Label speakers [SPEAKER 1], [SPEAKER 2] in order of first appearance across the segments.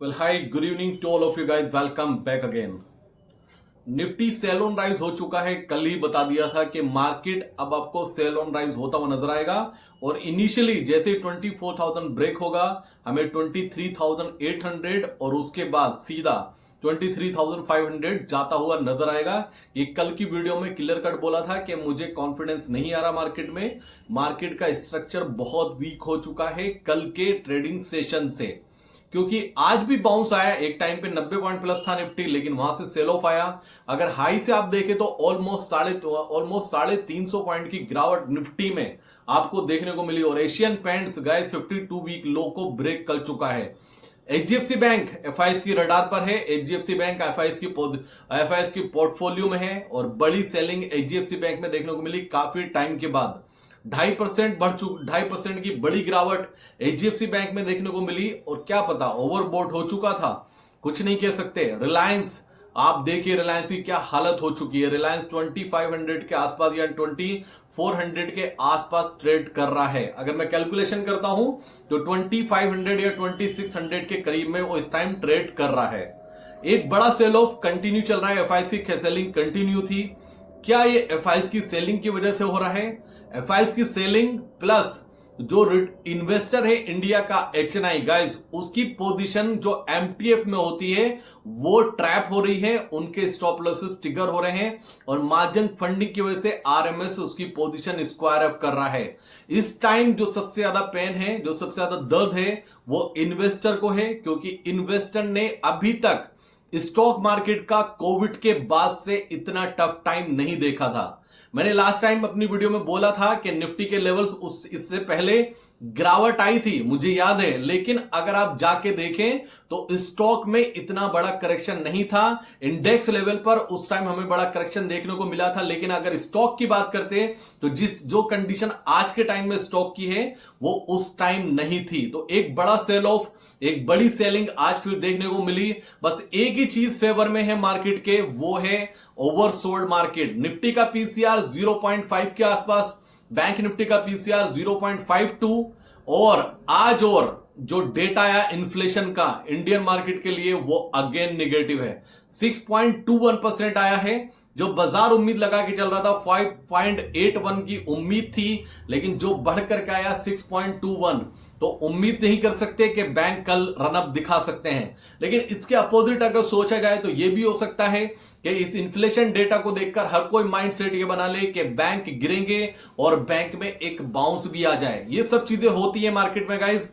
[SPEAKER 1] Well, hi, good evening to all of you guys. Welcome back again. Nifty sell on rise हो चुका है। कल ही बता दिया था कि मार्केट अब आपको सेल ऑन राइज होता हुआ नजर आएगा और इनिशियली जैसे 24,000 ब्रेक होगा हमें 23,800 और उसके बाद सीधा 23,500 जाता हुआ नजर आएगा। ये कल की वीडियो में क्लियर कट बोला था कि मुझे कॉन्फिडेंस नहीं आ रहा मार्केट का स्ट्रक्चर बहुत वीक हो चुका है कल के ट्रेडिंग सेशन से, क्योंकि आज भी बाउंस आया। एक टाइम पे 90 पॉइंट प्लस था निफ्टी, लेकिन वहां से सेल ऑफ आया। अगर हाई से आप देखें तो ऑलमोस्ट 350 पॉइंट की गिरावट निफ्टी में आपको देखने को मिली और Asian Paints guys 52 week low को ब्रेक कर चुका है। एचडीएफसी बैंक एफआईएस की रडार पर है। एचडीएफसी बैंक एफआईएस की पोर्टफोलियो में है और बड़ी सेलिंग एचडीएफसी बैंक में देखने को मिली काफी टाइम के बाद। 2.5% की बड़ी गिरावट एचडीएफसी बैंक में देखने को मिली और क्या पता ओवरबॉट हो चुका था, कुछ नहीं कह सकते। रिलायंस आप देखिए, रिलायंस की क्या हालत हो चुकी है। रिलायंस 2500 के आसपास या 2400 के आसपास ट्रेड कर रहा है। अगर मैं कैलकुलेशन करता हूं तो 2500 या 2600 के करीब में वो इस टाइम ट्रेड कर रहा है। एक बड़ा सेल ऑफ कंटिन्यू चल रहा है। एफआईएस की सेलिंग कंटिन्यू थी। क्या ये एफआईएस की सेलिंग की वजह से हो रहा है? एफआईएस की सेलिंग प्लस जो इन्वेस्टर है इंडिया का एचएनआई गाइस, उसकी पोजीशन जो एमटीएफ में होती है वो ट्रैप हो रही है, उनके स्टॉप लॉसेस ट्रिगर हो रहे हैं और मार्जिन फंडिंग की वजह से आरएमएस उसकी पोजीशन स्क्वायर अप कर रहा है। इस टाइम जो सबसे ज्यादा पेन है, जो सबसे ज्यादा दर्द है वो इन्वेस्टर को है, क्योंकि इन्वेस्टर ने अभी तक स्टॉक मार्केट का कोविड के बाद से इतना टफ टाइम नहीं देखा था। मैंने लास्ट टाइम अपनी वीडियो में बोला था कि निफ्टी के लेवल्स इससे पहले गिरावट आई थी, मुझे याद है, लेकिन अगर आप जाके देखें तो स्टॉक में इतना बड़ा करेक्शन नहीं था। इंडेक्स लेवल पर उस टाइम हमें बड़ा करेक्शन देखने को मिला था, लेकिन अगर स्टॉक की बात करते तो जो कंडीशन आज के टाइम में स्टॉक की है वो उस टाइम नहीं थी। तो एक बड़ा सेल ऑफ, एक बड़ी सेलिंग आज फिर देखने को मिली। बस एक ही चीज फेवर में है मार्केट के, वो है ओवरसोल्ड मार्केट। निफ्टी का पीसीआर 0.5 के आसपास, बैंक निफ्टी का पीसीआर 0.52 और आज और जो डेटा आया इन्फ्लेशन का इंडियन मार्केट के लिए वो अगेन नेगेटिव है। 6.21% आया है। जो बाजार उम्मीद लगा के चल रहा था 5.81 की उम्मीद थी, लेकिन जो बढ़कर के आया 6.21। तो उम्मीद नहीं कर सकते कि बैंक कल रनअप दिखा सकते हैं, लेकिन इसके अपोजिट अगर सोचा जाए तो यह भी हो सकता है कि इस इन्फ्लेशन डेटा को देखकर हर कोई माइंडसेट ये बना ले कि बैंक गिरेंगे और बैंक में एक बाउंस भी आ जाए। ये सब चीजें होती है मार्केट में गाइज।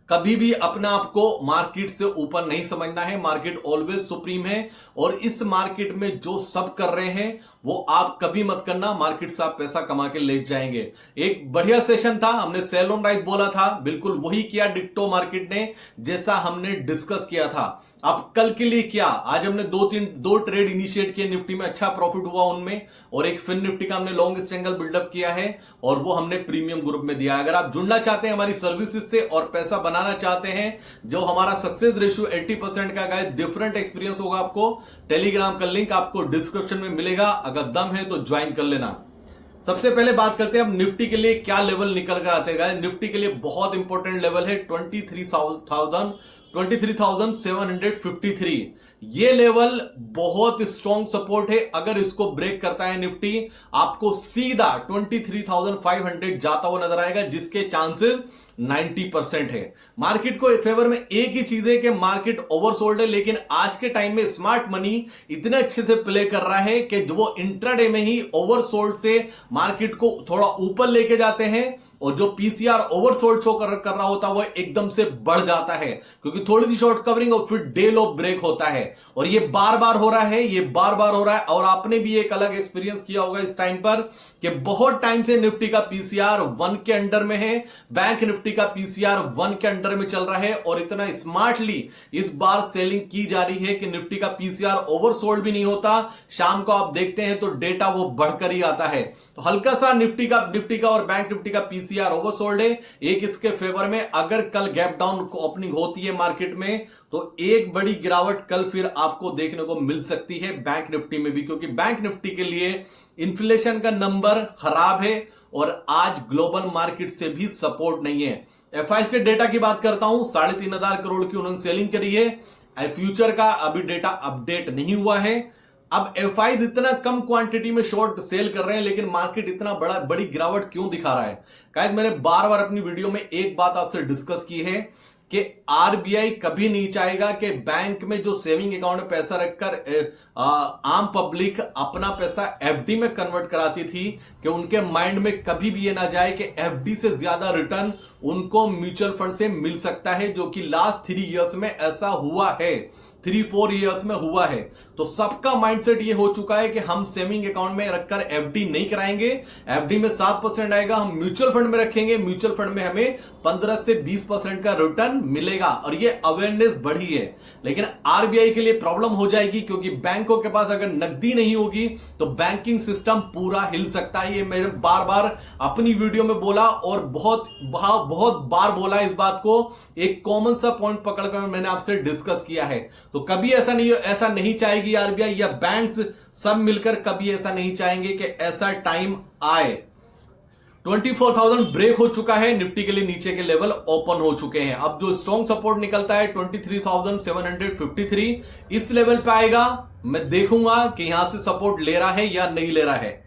[SPEAKER 1] कभी भी अपना आपको मार्केट से ऊपर नहीं समझना है। मार्केट ऑलवेज सुप्रीम है और इस मार्केट में जो सब कर रहे हैं वो आप कभी मत करना। मार्केट से आप पैसा कमा के ले जाएंगे। एक बढ़िया सेशन था, हमने सेल ऑन राइज बोला था, बिल्कुल वही किया डिक्टो मार्केट ने, जैसा हमने डिस्कस किया था। अब कल के लिए क्या, आज हमने दो ट्रेड इनिशिएट किए निफ्टी में, अच्छा प्रॉफिट हुआ उनमें, और एक फिन निफ्टी का हमने लॉन्ग स्ट्रैंगल बिल्डअप किया है और वो हमने प्रीमियम ग्रुप में दिया। अगर आप जुड़ना चाहते हैं हमारी सर्विसेज से और पैसा बनाना चाहते हैं, जो हमारा सक्सेस रेशियो 80% का गाइस, डिफरेंट एक्सपीरियंस होगा आपको, टेलीग्राम का लिंक आपको डिस्क्रिप्शन में मिलेगा। अगर दम है तो ज्वाइन कर लेना। सबसे पहले बात करते हैं अब निफ्टी के लिए क्या लेवल निकल कर आते हैं। निफ्टी के लिए बहुत इंपॉर्टेंट लेवल है 23,753। ये लेवल बहुत स्ट्रॉन्ग सपोर्ट है। अगर इसको ब्रेक करता है निफ्टी, आपको सीधा 23,500 जाता हुआ नजर आएगा, जिसके चांसेस 90% है। मार्केट को फेवर में एक ही चीज है कि मार्केट ओवरसोल्ड है, लेकिन आज के टाइम में स्मार्ट मनी इतने अच्छे से प्ले कर रहा है कि जो वो इंट्राडे में ही ओवरसोल्ड से मार्केट को थोड़ा ऊपर लेके जाते हैं और जो पीसीआर ओवरसोल्ड शो कर रहा होता है वो एकदम से बढ़ जाता है, क्योंकि थोड़ी सी शॉर्ट कवरिंग और फिर डे लो ब्रेक होता है। और ये बार बार हो रहा है, ये बार बार हो रहा है। और आपने भी एक अलग एक्सपीरियंस किया होगा इस टाइम पर कि बहुत टाइम से निफ्टी का पीसीआर 1 के अंडर में है, बैंक निफ्टी का पीसीआर 1 के अंडर में चल रहा है और इतना स्मार्टली इस बार सेलिंग की जा रही है कि निफ्टी का पीसीआर ओवरसोल्ड भी नहीं होता। शाम को आप देखते हैं तो डेटा वो बढ़कर ही आता है। तो हल्का सा निफ्टी का और बैंक निफ्टी का पीसीआर ओवरसोल्ड है। एक इसके फेवर में अगर कल गैप डाउन ओपनिंग होती है मार्केट में तो एक बड़ी गिरावट कल फिर आपको देखने को मिल सकती है बैंक निफ्टी में भी, क्योंकि बैंक निफ्टी के लिए इन्फ्लेशन का नंबर खराब है और आज ग्लोबल मार्केट से भी सपोर्ट नहीं है। एफआईज के डेटा की बात करता हूं, 3,500 करोड़ की उन्होंने सेलिंग करी है। फ्यूचर का अभी डेटा अपडेट नहीं हुआ है। अब एफआईज इतना कम क्वांटिटी में शॉर्ट सेल कर रहे हैं, लेकिन मार्केट इतना बड़ी गिरावट क्यों दिखा रहा है? गाइस, मैंने बार बार अपनी वीडियो में एक बात आपसे डिस्कस की है कि आरबीआई कभी नहीं चाहेगा कि बैंक में जो सेविंग अकाउंट में पैसा रखकर आम पब्लिक अपना पैसा एफडी में कन्वर्ट कराती थी, कि उनके माइंड में कभी भी ये ना जाए कि एफडी से ज्यादा रिटर्न उनको म्यूचुअल फंड से मिल सकता है, जो कि लास्ट 3 इयर्स में ऐसा हुआ है, 3-4 इयर्स में हुआ है। तो सबका माइंडसेट ये हो चुका है कि हम सेविंग अकाउंट में रखकर एफडी नहीं कराएंगे, एफडी में 7% आएगा, हम म्यूचुअल फंड में रखेंगे, म्यूचुअल फंड में हमें 15 से 20% का रिटर्न मिलेगा। और ये अवेयरनेस बढ़ी है, लेकिन आरबीआई के लिए प्रॉब्लम हो जाएगी, क्योंकि बैंकों के पास अगर नकदी नहीं होगी तो बैंकिंग सिस्टम पूरा हिल सकता है। ये मैंने बार बार अपनी वीडियो में बोला और बहुत बार बोला इस बात को, एक कॉमन सा पॉइंट पकड़कर मैंने आपसे डिस्कस किया है। तो कभी ऐसा नहीं चाहेगी आरबीआई या बैंक्स सब मिलकर, कभी ऐसा नहीं चाहेंगे कि ऐसा टाइम आए। 24,000 ब्रेक हो चुका है, निफ्टी के लिए नीचे के लेवल ओपन हो चुके हैं। अब जो स्ट्रॉन्ग सपोर्ट निकलता है 23,753, इस लेवल पे आएगा। मैं देखूंगा कि यहां से सपोर्ट ले रहा है या नहीं ले रहा है।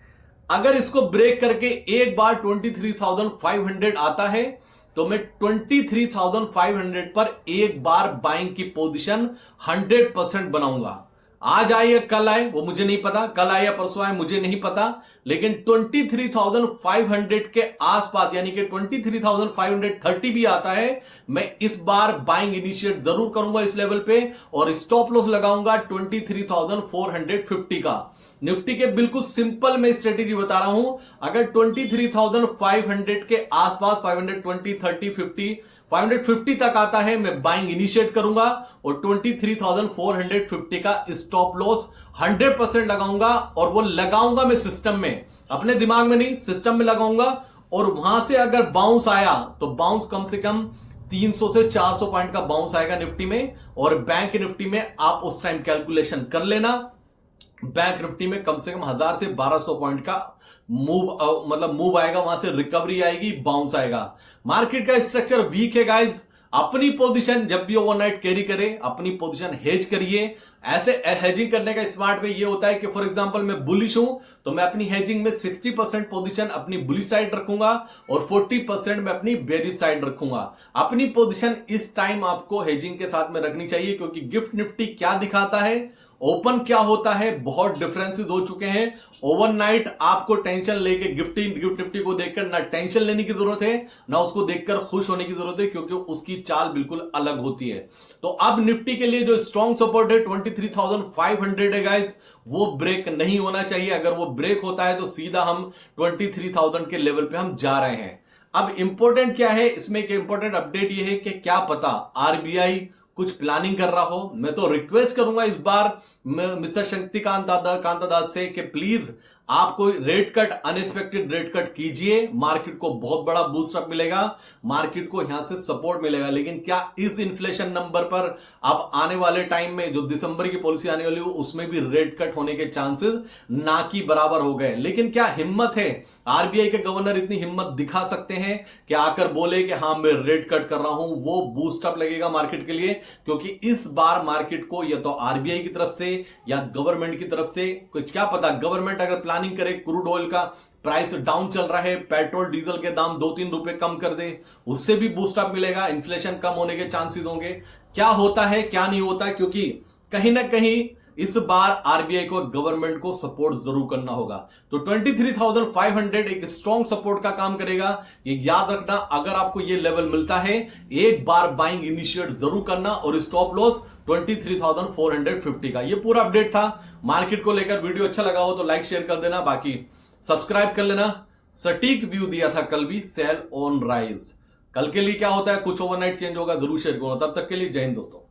[SPEAKER 1] अगर इसको ब्रेक करके एक बार 23,500 आता है तो मैं 23,500 पर एक बार बाइंग की पोजीशन 100% बनाऊंगा। आज आए या कल आए वो मुझे नहीं पता, कल आए या परसों आए मुझे नहीं पता, लेकिन 23,500 के आसपास, यानी कि 23,530 भी आता है, मैं इस बार बाइंग इनिशिएट जरूर करूंगा इस लेवल पे, और स्टॉप लॉस लगाऊंगा 23,450 का। निफ्टी के बिल्कुल सिंपल मैं स्ट्रेटेजी बता रहा हूं, अगर 23,500 के आसपास 520, 30, 50, 550 तक आता है, मैं बाइंग इनिशिएट करूंगा और 23,450 का स्टॉप लॉस 100% लगाऊंगा। और वो लगाऊंगा मैं सिस्टम में, अपने दिमाग में नहीं, सिस्टम में लगाऊंगा। और वहां से अगर बाउंस आया तो बाउंस कम से कम 300 से 400 पॉइंट का बाउंस आएगा निफ्टी में, और बैंक निफ्टी में आप उस टाइम कैलकुलेशन कर लेना। बैंक निफ्टी में कम से कम 1000 से 1200 पॉइंट का मूव आएगा, वहां से रिकवरी आएगी, बाउंस आएगा। मार्केट का स्ट्रक्चर वीक है गाइस। अपनी पोजीशन जब भी ओवरनाइट कैरी करे, अपनी पोजीशन हेज करिए। ऐसे हेजिंग करने का स्मार्ट वे ये होता है कि फॉर एग्जांपल मैं बुलिश हूं तो मैं अपनी हेजिंग में 60% पोजीशन अपनी बुलिश साइड रखूंगा और 40% में अपनी बेरिश साइड रखूंगा। अपनी पोजीशन इस टाइम आपको हेजिंग के साथ में रखनी चाहिए, क्योंकि गिफ्ट निफ्टी क्या दिखाता है, ओपन क्या होता है, बहुत डिफरेंसेस हो चुके हैं। ओवरनाइट आपको टेंशन लेके गिफ्ट निफ्टी को देखकर ना टेंशन लेने की जरूरत है, ना उसको देखकर खुश होने की जरूरत है, क्योंकि उसकी चाल बिल्कुल अलग होती है। तो अब निफ्टी के लिए जो स्ट्रॉन्ग सपोर्ट है 23,500 है गाइस, वो ब्रेक नहीं होना चाहिए। अगर वो ब्रेक होता है तो सीधा हम 23,000 के लेवल पे हम जा रहे हैं। अब इंपॉर्टेंट क्या है इसमें, एक इंपॉर्टेंट अपडेट ये है कि क्या पता आरबीआई कुछ प्लानिंग कर रहा हो। मैं तो रिक्वेस्ट करूंगा इस बार मिस्टर शक्तिकांत दास से कि प्लीज आप कोई rate cut, unexpected rate cut कीजिए, मार्केट को बहुत बड़ा बूस्ट अप मिलेगा, मार्केट को यहां से सपोर्ट मिलेगा। लेकिन क्या इस इन्फ्लेशन नंबर पर अब आने वाले टाइम में जो दिसंबर की पॉलिसी आने वाली हो उसमें भी रेट कट होने के चांसेस ना की बराबर हो गए। लेकिन क्या हिम्मत है, आरबीआई के गवर्नर इतनी हिम्मत दिखा सकते हैं कि आकर बोले कि हाँ मैं रेट कट कर रहा हूं, वो बूस्ट अप लगेगा मार्केट के लिए। क्योंकि इस बार मार्केट को या तो आरबीआई की तरफ से या गवर्नमेंट की तरफ से, कुछ क्या पता गवर्नमेंट अगर प्लानिंग करे, क्रूड ऑयल का प्राइस डाउन चल रहा है, पेट्रोल डीजल के दाम 2-3 रुपए कम कर दे, उससे भी बूस्ट अप मिलेगा, इन्फ्लेशन कम होने के चांसेस होंगे। क्या होता है क्या नहीं होता, क्योंकि कहीं ना कहीं इस बार आरबीआई को गवर्नमेंट को सपोर्ट जरूर करना होगा। तो 23,500 एक स्ट्रॉन्ग सपोर्ट का काम करेगा, ये याद रखना। अगर आपको ये लेवल मिलता है एक बार बाइंग इनिशिएट जरूर करना, और स्टॉप लॉस 23,450 का। ये पूरा अपडेट था मार्केट को लेकर। वीडियो अच्छा लगा हो तो लाइक शेयर कर देना, बाकी सब्सक्राइब कर लेना। सटीक व्यू दिया था कल भी, सेल ऑन राइज। कल के लिए क्या होता है, कुछ ओवरनाइट चेंज होगा, जरूर शेयर करूंगा। तब तक के लिए जय हिंद दोस्तों।